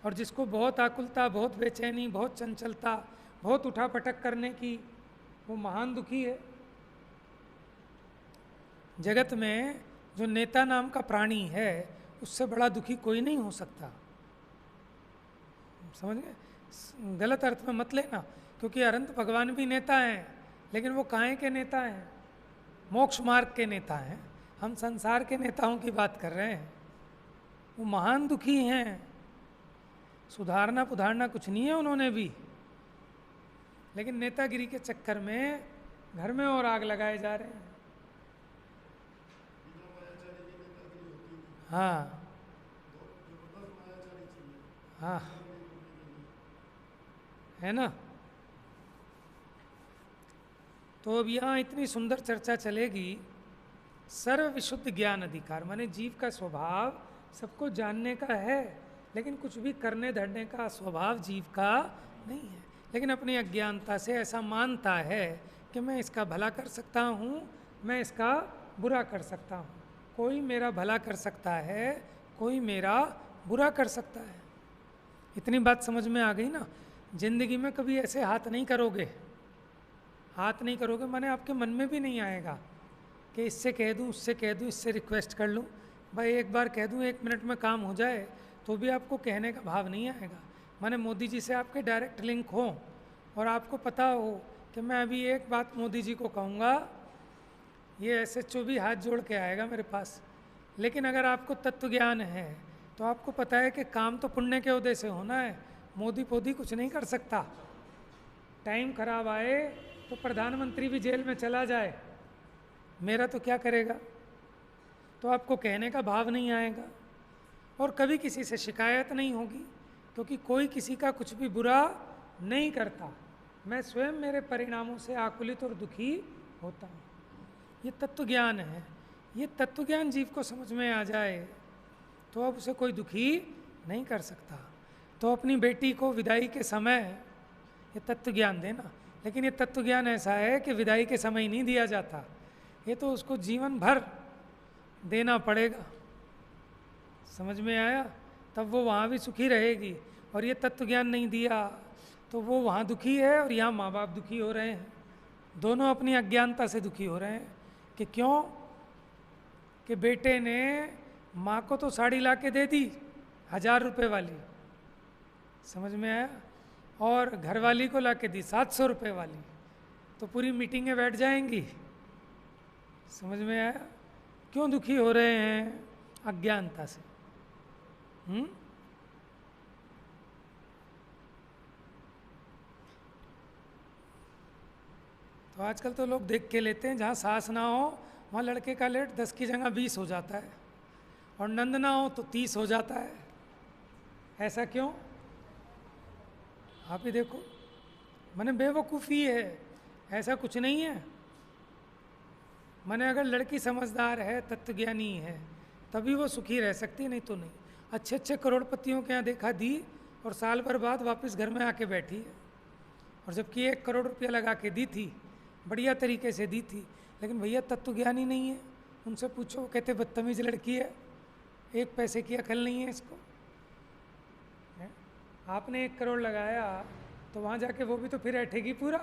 और जिसको बहुत आकुलता, बहुत बेचैनी, बहुत चंचलता, बहुत उठापटक करने की, वो महान दुखी है। जगत में जो नेता नाम का प्राणी है, उससे बड़ा दुखी कोई नहीं हो सकता। समझ गए? गलत अर्थ में मत लेना, क्योंकि अनंत भगवान भी नेता हैं, लेकिन वो काहे के नेता हैं? मोक्ष मार्ग के नेता हैं। हम संसार के नेताओं की बात कर रहे हैं। वो महान दुखी हैं। सुधारना पुधारना कुछ नहीं है उन्होंने भी, लेकिन नेतागिरी के चक्कर में घर में और आग लगाए जा रहे हैं। हाँ हाँ, है ना। तो अब यहाँ इतनी सुंदर चर्चा चलेगी। सर्व विशुद्ध ज्ञान अधिकार माने जीव का स्वभाव सबको जानने का है, लेकिन कुछ भी करने धरने का स्वभाव जीव का नहीं है। लेकिन अपनी अज्ञानता से ऐसा मानता है कि मैं इसका भला कर सकता हूँ, मैं इसका बुरा कर सकता हूँ। कोई मेरा भला कर सकता है, कोई मेरा बुरा कर सकता है। इतनी बात समझ में आ गई ना। जिंदगी में कभी ऐसे हाथ नहीं करोगे, हाथ नहीं करोगे माने आपके मन में भी नहीं आएगा कि इससे कह दूँ, उससे कह दूँ, इससे रिक्वेस्ट कर लूँ। भाई एक बार कह दूँ 1 मिनट में काम हो जाए, तो भी आपको कहने का भाव नहीं आएगा। माने मोदी जी से आपके डायरेक्ट लिंक हो और आपको पता हो कि मैं अभी एक बात मोदी जी को कहूँगा, ये SHO भी हाथ जोड़ के आएगा मेरे पास। लेकिन अगर आपको तत्व ज्ञान है तो आपको पता है कि काम तो पुण्य के उदय से होना है, मोदी पोदी कुछ नहीं कर सकता। टाइम खराब आए तो प्रधानमंत्री भी जेल में चला जाए, मेरा तो क्या करेगा। तो आपको कहने का भाव नहीं आएगा और कभी किसी से शिकायत नहीं होगी, क्योंकि कोई किसी का कुछ भी बुरा नहीं करता, मैं स्वयं मेरे परिणामों से आकुलित और दुखी होता हूँ। ये तत्व ज्ञान है। ये तत्व ज्ञान जीव को समझ में आ जाए तो अब उसे कोई दुखी नहीं कर सकता। तो अपनी बेटी को विदाई के समय ये तत्व ज्ञान देना, लेकिन ये तत्व ज्ञान ऐसा है कि विदाई के समय ही नहीं दिया जाता, ये तो उसको जीवन भर देना पड़ेगा। समझ में आया? तब वो वहाँ भी सुखी रहेगी। और ये तत्व ज्ञान नहीं दिया तो वो वहाँ दुखी है और यहाँ माँ बाप दुखी हो रहे हैं। दोनों अपनी अज्ञानता से दुखी हो रहे हैं कि क्यों, कि बेटे ने माँ को तो साड़ी ला के दे दी 1000 रुपये वाली, समझ में आया, और घरवाली को ला के दी 700 रुपये वाली, तो पूरी मीटिंगें बैठ जाएंगी। समझ में आया? क्यों दुखी हो रहे हैं? अज्ञानता से। तो आजकल तो लोग देख के लेते हैं, जहाँ सास ना हो वहाँ लड़के का लेट 10 की जगह 20 हो जाता है, और नंद ना हो तो 30 हो जाता है। ऐसा क्यों? आप ही देखो, मैंने बेवकूफ़ी है, ऐसा कुछ नहीं है। मैंने अगर लड़की समझदार है, तत्वज्ञानी है, तभी वो सुखी रह सकती, नहीं तो नहीं। अच्छे अच्छे करोड़पतियों के यहाँ देखा दी और साल भर बाद वापस घर में आके बैठी है, और जबकि 1 करोड़ रुपया लगा के दी थी, बढ़िया तरीके से दी थी, लेकिन भैया तत्वज्ञानी नहीं है। उनसे पूछो, कहते बदतमीज लड़की है, 1 पैसे की अकल नहीं है इसको। है? आपने 1 करोड़ लगाया तो वहाँ जाके वो भी तो फिर ऐठेगी पूरा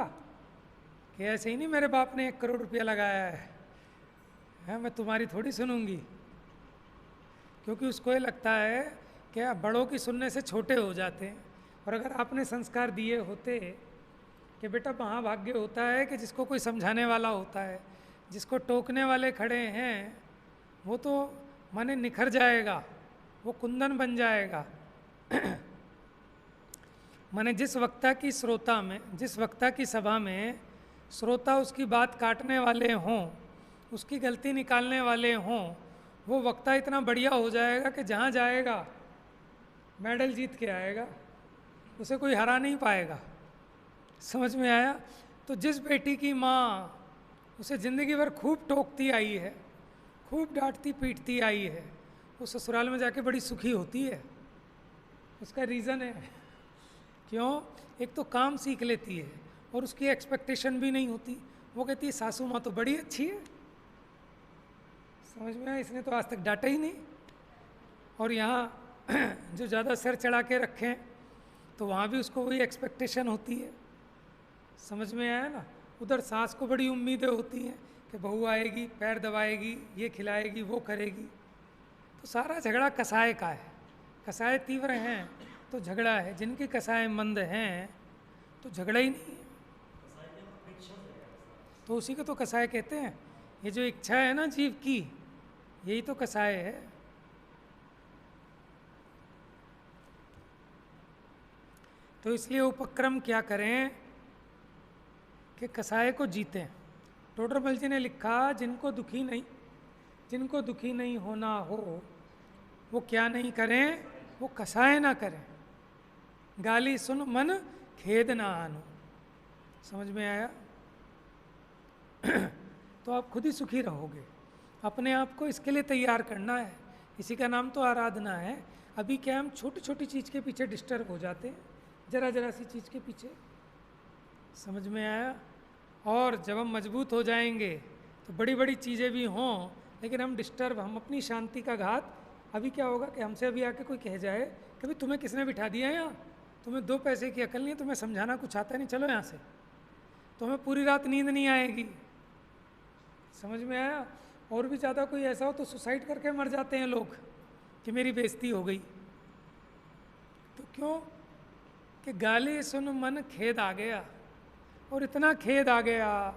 कि ऐसे ही नहीं मेरे बाप ने 1 करोड़ रुपया लगाया है, मैं तुम्हारी थोड़ी सुनूंगी। क्योंकि उसको ये लगता है कि बड़ों की सुनने से छोटे हो जाते हैं। और अगर आपने संस्कार दिए होते कि बेटा महाभाग्य होता है कि जिसको कोई समझाने वाला होता है, जिसको टोकने वाले खड़े हैं वो तो माने निखर जाएगा, वो कुंदन बन जाएगा। माने जिस वक्ता की श्रोता में, जिस वक्ता की सभा में श्रोता उसकी बात काटने वाले हों, उसकी गलती निकालने वाले हों, वो वक्ता इतना बढ़िया हो जाएगा कि जहाँ जाएगा मेडल जीत के आएगा, उसे कोई हरा नहीं पाएगा। समझ में आया? तो जिस बेटी की माँ उसे ज़िंदगी भर खूब टोकती आई है, खूब डांटती पीटती आई है, वो ससुराल में जाके बड़ी सुखी होती है। उसका रीज़न है, क्यों? एक तो काम सीख लेती है और उसकी एक्सपेक्टेशन भी नहीं होती। वो कहती है सासू माँ तो बड़ी अच्छी है, समझ में आया, इसने तो आज तक डांटा ही नहीं। और यहाँ जो ज़्यादा सिर चढ़ा के रखें तो वहाँ भी उसको वही एक्सपेक्टेशन होती है। समझ में आया ना? उधर सास को बड़ी उम्मीदें होती हैं कि बहू आएगी, पैर दबाएगी, ये खिलाएगी, वो करेगी। तो सारा झगड़ा कसाय का है। कसाय तीव्र हैं तो झगड़ा है, जिनकी कसाय मंद हैं तो झगड़ा ही नहीं है। तो उसी को तो कसाय कहते हैं। ये जो इच्छा है ना जीव की, यही तो कसाय है। तो इसलिए उपक्रम क्या करें कि कसाय को जीतें। टोडरमल जी ने लिखा, जिनको दुखी नहीं होना हो वो क्या नहीं करें, वो कसाय ना करें। गाली सुन मन खेद ना आनो। समझ में आया? तो आप खुद ही सुखी रहोगे। अपने आप को इसके लिए तैयार करना है। इसी का नाम तो आराधना है। अभी क्या हम छोटी छोटी चीज़ के पीछे डिस्टर्ब हो जाते हैं, जरा जरा सी चीज़ के पीछे। समझ में आया? और जब हम मजबूत हो जाएंगे तो बड़ी बड़ी चीज़ें भी हों, लेकिन हम डिस्टर्ब, हम अपनी शांति का घात। अभी क्या होगा कि हमसे अभी आके कोई कह जाए कि भाई तुम्हें किसने बिठा दिया यहाँ, तुम्हें 2 पैसे की अकल नहीं है, तुम्हें समझाना कुछ आता नहीं, चलो यहाँ से। तो हमें पूरी रात नींद नहीं आएगी। समझ में आया? और भी ज़्यादा कोई ऐसा हो तो सुसाइड करके मर जाते हैं लोग कि मेरी बेइज्जती हो गई। तो क्यों? कि गाली सुन मन खेद आ गया, और इतना खेद आ गया,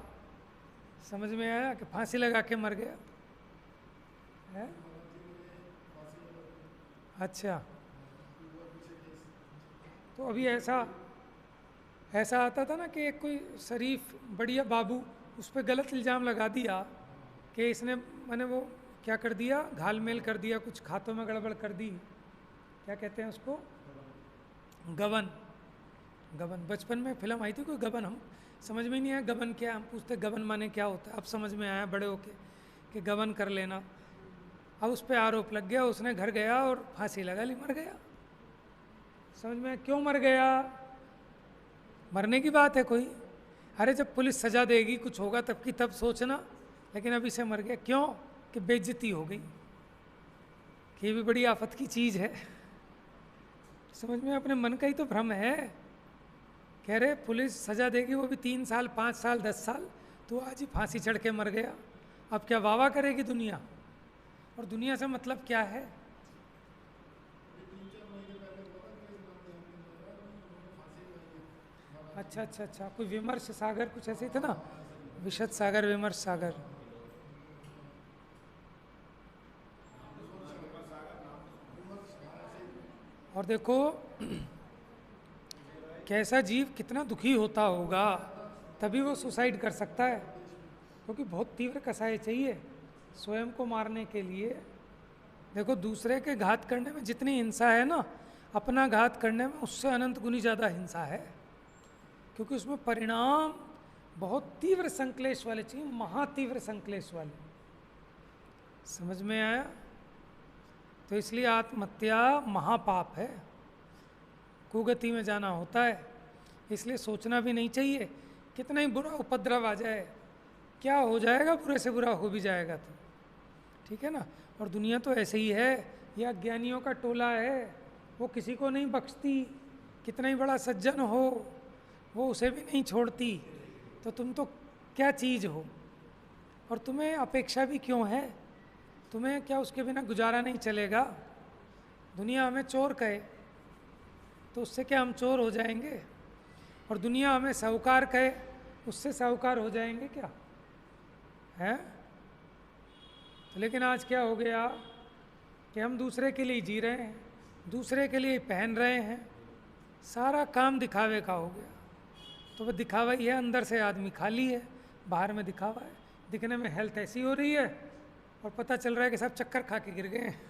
समझ में आया, कि फांसी लगा के मर गया है? अच्छा, तो अभी ऐसा आता था ना कि एक कोई शरीफ बढ़िया बाबू, उस पर गलत इल्ज़ाम लगा दिया कि इसने मैंने वो क्या कर दिया, घालमेल कर दिया, कुछ खातों में गड़बड़ कर दी, क्या कहते हैं उसको, गबन। गबन, बचपन में फिल्म आई थी कोई गबन, हम समझ में ही नहीं आया गबन क्या है। हम पूछते गबन माने क्या होता है, अब समझ में आया बड़े होके कि गबन कर लेना। अब उस पर आरोप लग गया, उसने घर गया और फांसी लगा ली, मर गया। समझ में आया क्यों मर गया? मरने की बात है कोई? अरे जब पुलिस सजा देगी, कुछ होगा तब की तब सोचना, लेकिन अभी से मर गया क्यों? कि बेइज्जती हो गई, कि ये भी बड़ी आफत की चीज़ है। समझ में? अपने मन का ही तो भ्रम है। कह रहे पुलिस सजा देगी, वो भी 3 साल 5 साल 10 साल, तो आज ही फांसी चढ़ के मर गया। अब क्या वाह करेगी दुनिया? और दुनिया से मतलब क्या है? अच्छा अच्छा अच्छा, कोई विमर्श सागर कुछ ऐसे ही था ना, विशद सागर, विमर्श सागर। और देखो कैसा जीव कितना दुखी होता होगा, तभी वो सुसाइड कर सकता है, क्योंकि बहुत तीव्र कसाई चाहिए स्वयं को मारने के लिए। देखो दूसरे के घात करने में जितनी हिंसा है ना, अपना घात करने में उससे अनंत गुनी ज़्यादा हिंसा है, क्योंकि उसमें परिणाम बहुत तीव्र संक्लेश वाले चाहिए, महातीव्र संक्लेश वाले। समझ में आया? तो इसलिए आत्महत्या महापाप है, कुगति में जाना होता है। इसलिए सोचना भी नहीं चाहिए, कितना ही बुरा उपद्रव आ जाए, क्या हो जाएगा, बुरे से बुरा हो भी जाएगा तो, ठीक है ना। और दुनिया तो ऐसे ही है, यह अज्ञानियों का टोला है, वो किसी को नहीं बख्शती, कितना ही बड़ा सज्जन हो वो उसे भी नहीं छोड़ती। तो तुम तो क्या चीज़ हो, और तुम्हें अपेक्षा भी क्यों है? तुम्हें क्या उसके बिना गुजारा नहीं चलेगा? दुनिया हमें चोर कहे तो उससे क्या हम चोर हो जाएंगे? और दुनिया हमें साहूकार कहे, उससे साहूकार हो जाएंगे क्या? हैं? तो लेकिन आज क्या हो गया कि हम दूसरे के लिए जी रहे हैं, दूसरे के लिए पहन रहे हैं, सारा काम दिखावे का हो गया। तो वह दिखावा ही है, अंदर से आदमी खाली है, बाहर में दिखावा है। दिखने में हेल्थ ऐसी हो रही है और पता चल रहा है कि सब चक्कर खा के गिर गए हैं।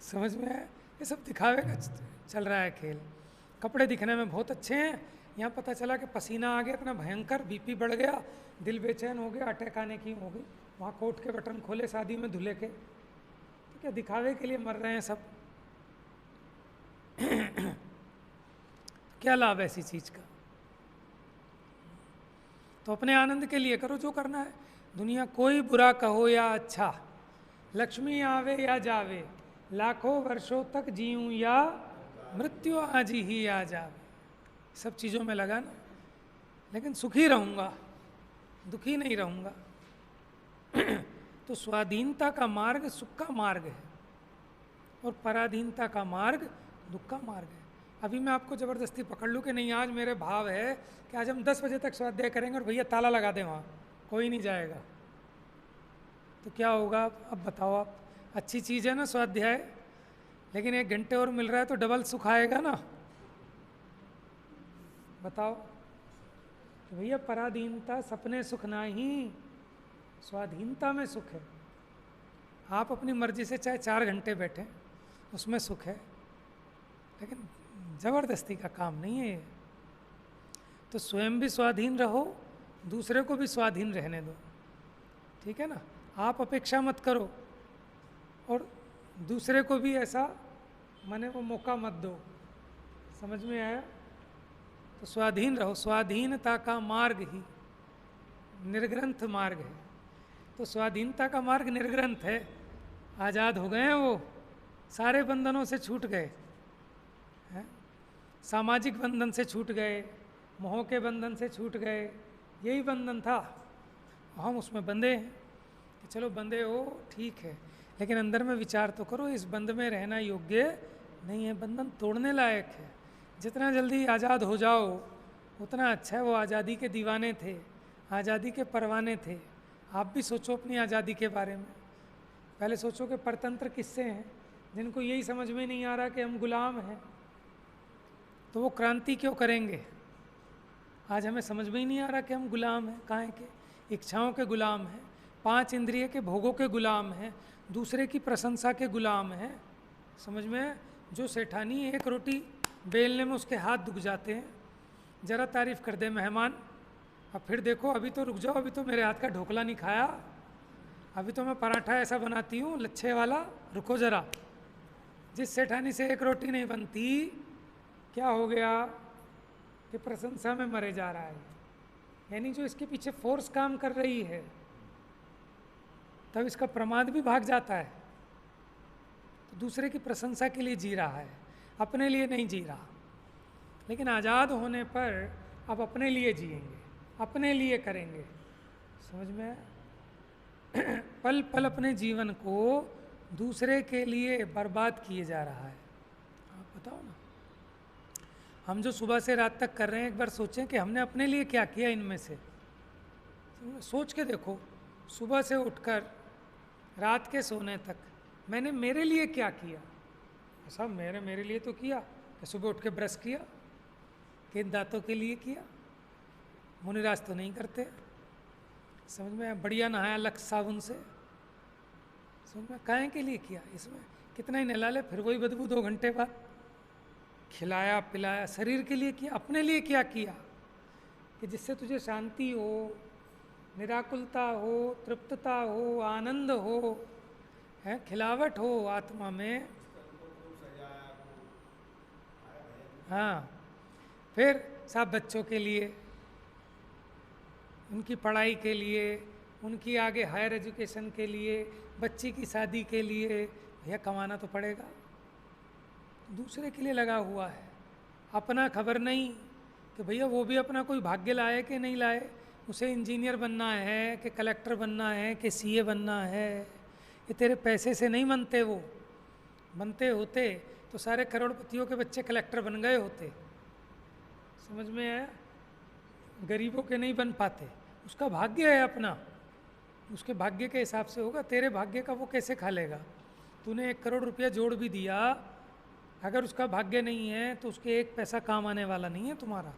समझ में है? ये सब दिखावे का चल रहा है खेल। कपड़े दिखने में बहुत अच्छे हैं, यहाँ पता चला कि पसीना आ गया इतना भयंकर, बीपी बढ़ गया, दिल बेचैन हो गया, अटैक आने की हो गई। वहाँ कोट के बटन खोले शादी में दूल्हे के, तो क्या दिखावे के लिए मर रहे हैं सब? क्या लाभ ऐसी चीज़ का? तो अपने आनंद के लिए करो जो करना है। दुनिया कोई बुरा कहो या अच्छा, लक्ष्मी आवे या जावे, लाखों वर्षों तक जीऊँ या मृत्यु आज ही आ जावे, सब चीज़ों में लगा ना, लेकिन सुखी रहूँगा, दुखी नहीं रहूँगा। तो स्वाधीनता का मार्ग सुख का मार्ग है, और पराधीनता का मार्ग दुख का मार्ग है। अभी मैं आपको ज़बरदस्ती पकड़ लूँ कि नहीं, आज मेरे भाव है कि आज हम 10 बजे तक स्वाध्याय करेंगे और भैया ताला लगा दें, वहाँ कोई नहीं जाएगा, तो क्या होगा? अब बताओ आप। अच्छी चीज़ है ना स्वाध्याय, लेकिन 1 घंटे और मिल रहा है तो डबल सुख आएगा ना। बताओ। तो भैया पराधीनता सपने सुख नहीं, स्वाधीनता में सुख है। आप अपनी मर्जी से चाहे 4 घंटे बैठें, उसमें सुख है, लेकिन ज़बरदस्ती का काम नहीं है ये। तो स्वयं भी स्वाधीन रहो, दूसरे को भी स्वाधीन रहने दो, ठीक है ना। आप अपेक्षा मत करो और दूसरे को भी ऐसा माने वो मौका मत दो। समझ में आया? तो स्वाधीन रहो, स्वाधीनता का मार्ग ही निर्ग्रंथ मार्ग है। तो स्वाधीनता का मार्ग निर्ग्रंथ है, आज़ाद हो गए हैं वो, सारे बंधनों से छूट गए हैं, सामाजिक बंधन से छूट गए, मोह के बंधन से छूट गए, यही बंधन था, हम उसमें बंधे हैं। कि चलो बंधे हो ठीक है, लेकिन अंदर में विचार तो करो, इस बंध में रहना योग्य नहीं है, बंधन तोड़ने लायक है। जितना जल्दी आज़ाद हो जाओ उतना अच्छा है। वो आज़ादी के दीवाने थे, आज़ादी के परवाने थे। आप भी सोचो अपनी आज़ादी के बारे में। पहले सोचो कि परतंत्र किससे हैं, जिनको यही समझ में नहीं आ रहा कि हम गुलाम हैं, तो वो क्रांति क्यों करेंगे? आज हमें समझ में ही नहीं आ रहा कि हम गुलाम हैं, काहे के? इच्छाओं के गुलाम हैं, 5 इंद्रिय के भोगों के गुलाम हैं, दूसरे की प्रशंसा के गुलाम हैं। समझ में? जो सेठानी 1 रोटी बेलने में उसके हाथ दुख जाते हैं, ज़रा तारीफ़ कर दे मेहमान, अब फिर देखो अभी तो रुक जाओ, अभी तो मेरे हाथ का ढोकला नहीं खाया, अभी तो मैं पराठा ऐसा बनाती हूँ लच्छे वाला, रुको ज़रा। जिस सेठानी से एक रोटी नहीं बनती, क्या हो गया कि प्रशंसा में मरे जा रहा है। यानी जो इसके पीछे फोर्स काम कर रही है, तब इसका प्रमाद भी भाग जाता है। तो दूसरे की प्रशंसा के लिए जी रहा है, अपने लिए नहीं जी रहा। लेकिन आज़ाद होने पर अब अपने लिए जिएंगे, अपने लिए करेंगे। समझ में आया? पल पल अपने जीवन को दूसरे के लिए बर्बाद किए जा रहा है। आप बताओ ना, हम जो सुबह से रात तक कर रहे हैं, एक बार सोचें कि हमने अपने लिए क्या किया इनमें से। सोच के देखो, सुबह से उठकर रात के सोने तक मैंने मेरे लिए क्या किया। ऐसा मेरे लिए तो किया कि सुबह उठ के ब्रश किया, कि दांतों के लिए किया। मुनिराज तो नहीं करते। समझ में? बढ़िया नहाया लक्स साबुन से, समझ में? काहे के लिए किया? इसमें कितना ही नहला ले फिर वही बदबू 2 घंटे बाद। खिलाया पिलाया, शरीर के लिए किया, अपने लिए क्या किया कि जिससे तुझे शांति हो, निराकुलता हो, तृप्तता हो, आनंद हो, है खिलावट हो आत्मा में। हाँ, फिर सब बच्चों के लिए, उनकी पढ़ाई के लिए, उनकी आगे हायर एजुकेशन के लिए, बच्ची की शादी के लिए, भैया कमाना तो पड़ेगा। दूसरे के लिए लगा हुआ है, अपना खबर नहीं कि भैया वो भी अपना कोई भाग्य लाए कि नहीं लाए। उसे इंजीनियर बनना है कि कलेक्टर बनना है कि सीए बनना है, ये तेरे पैसे से नहीं बनते। वो बनते होते तो सारे करोड़पतियों के बच्चे कलेक्टर बन गए होते। समझ में आया? गरीबों के नहीं बन पाते। उसका भाग्य है अपना, उसके भाग्य के हिसाब से होगा। तेरे भाग्य का वो कैसे खा लेगा? तूने 1 करोड़ रुपया जोड़ भी दिया, अगर उसका भाग्य नहीं है तो उसके 1 पैसा काम आने वाला नहीं है तुम्हारा।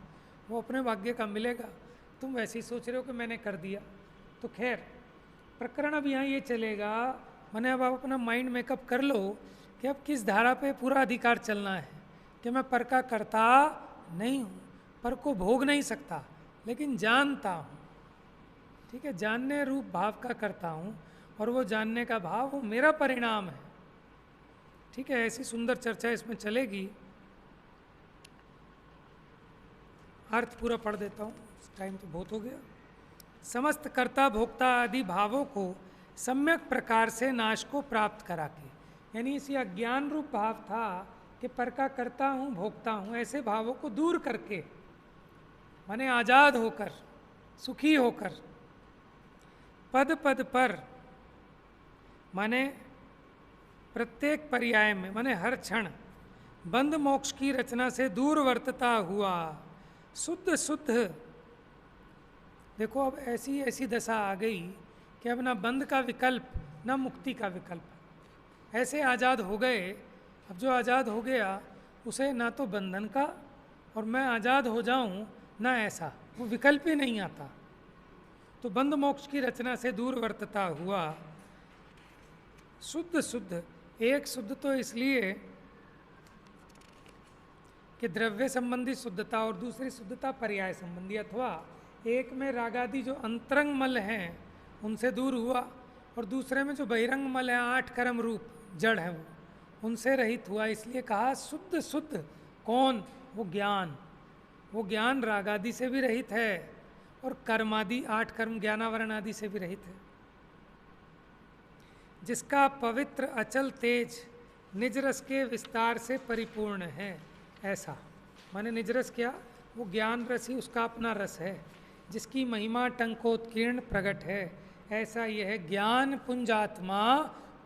वो अपने भाग्य का मिलेगा। तुम वैसे ही सोच रहे हो कि मैंने कर दिया। तो खैर, प्रकरण अब यहाँ ये चलेगा, मैंने अब आप अपना माइंड मेकअप कर लो कि अब किस धारा पे पूरा अधिकार चलना है। कि मैं पर का करता नहीं हूँ, पर को भोग नहीं सकता, लेकिन जानता हूँ। ठीक है, जानने रूप भाव का करता हूँ, और वो जानने का भाव वो मेरा परिणाम है। ठीक है, ऐसी सुंदर चर्चा इसमें चलेगी। अर्थ पूरा पढ़ देता हूँ, टाइम तो बहुत हो गया। समस्त कर्ता भोक्ता आदि भावों को सम्यक प्रकार से नाश को प्राप्त करा के, यानी इसी अज्ञान रूप भाव था कि पर का करता हूँ भोगता हूँ, ऐसे भावों को दूर करके, माने आज़ाद होकर, सुखी होकर, पद पद पर, माने प्रत्येक पर्याय में, माने हर क्षण बंध मोक्ष की रचना से दूर वर्तता हुआ शुद्ध शुद्ध। देखो अब ऐसी ऐसी दशा आ गई कि अब ना बंध का विकल्प ना मुक्ति का विकल्प। ऐसे आज़ाद हो गए। अब जो आज़ाद हो गया उसे ना तो बंधन का और मैं आज़ाद हो जाऊं ना ऐसा, वो विकल्प ही नहीं आता। तो बंध मोक्ष की रचना से दूर वर्तता हुआ शुद्ध शुद्ध। एक शुद्ध तो इसलिए कि द्रव्य संबंधी शुद्धता और दूसरी शुद्धता पर्याय संबंधी, अथवा एक में रागादि जो अंतरंग मल हैं उनसे दूर हुआ, और दूसरे में जो बहिरंग मल है 8 कर्म रूप जड़ है वो उनसे रहित हुआ। इसलिए कहा शुद्ध शुद्ध। कौन? वो ज्ञान। वो ज्ञान रागादि से भी रहित है और कर्मादि 8 कर्म ज्ञानावरण आदि से भी रहित है, जिसका पवित्र अचल तेज निज रस के विस्तार से परिपूर्ण है। ऐसा माने निज रस क्या? वो ज्ञान रस ही उसका अपना रस है, जिसकी महिमा टंकोत्कीर्ण प्रकट है। ऐसा यह ज्ञान पुंजात्मा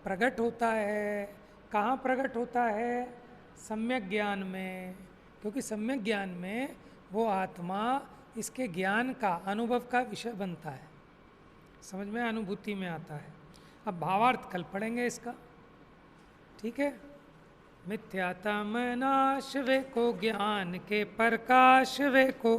प्रकट होता है। कहाँ प्रकट होता है? सम्यक ज्ञान में, क्योंकि सम्यक ज्ञान में वो आत्मा इसके ज्ञान का, अनुभव का विषय बनता है। समझ में? अनुभूति में आता है। अब भावार्थ कल पढ़ेंगे इसका। ठीक है। मिथ्यातम नाश वे को ज्ञान के प्रकाश वे को